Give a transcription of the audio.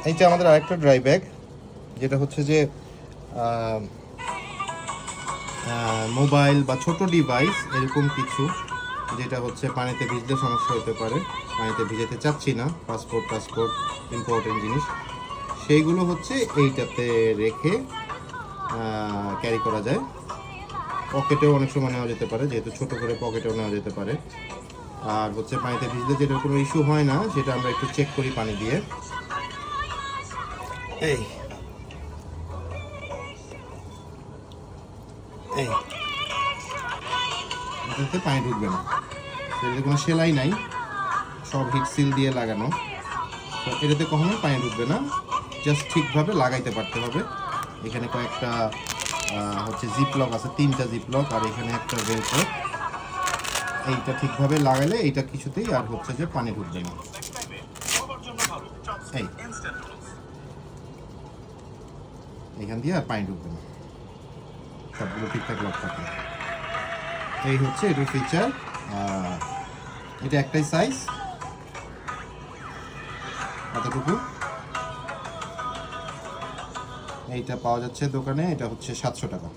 এইটা আমাদের আরেকটা ড্রাই ব্যাগ, যেটা হচ্ছে যে মোবাইল বা ছোট ডিভাইস এরকম কিছু যেটা হচ্ছে পানিতে ভিজলে সমস্যা হতে পারে, পানিতে ভিজাতে চাচ্ছি না, পাসপোর্ট ইম্পর্টেন্ট জিনিস, সেইগুলো হচ্ছে এইটাতে রেখে ক্যারি করা যায়। পকেটেও অনেক সময় নেওয়া যেতে পারে, যেহেতু ছোট করে পকেটেও নেওয়া যেতে পারে। আর হচ্ছে পানিতে ভিজলে যেটার কোনো ইস্যু হয় না, সেটা আমরা একটু চেক করি পানি দিয়ে। এই এই এটাতে পানি ঢুকবে না, এটাতে কোনো সেলাই নাই, সব হিট সিল দিয়ে লাগানো, তো এটাতে কখনোই পানি ঢুকবে না। জাস্ট ঠিকভাবে লাগাইতে পারতে হবে। এখানে কয়েকটা হচ্ছে জিপ লক আছে, 3টা জিপ লক, আর এখানে একটা বেল্ট। এইটা ঠিকভাবে লাগালে এইটা কিছুতেই আর হচ্ছে যে পানি ঢুকবে না। এইখান দিয়ে আর পানি ঢুকবে না, সবগুলো ঠিকঠাক লক থাকে। এই হচ্ছে এটার ফিচার। এটা একটাই সাইজ, এতটুকু। এইটা পাওয়া যাচ্ছে দোকানে, এটা হচ্ছে 700 টাকা।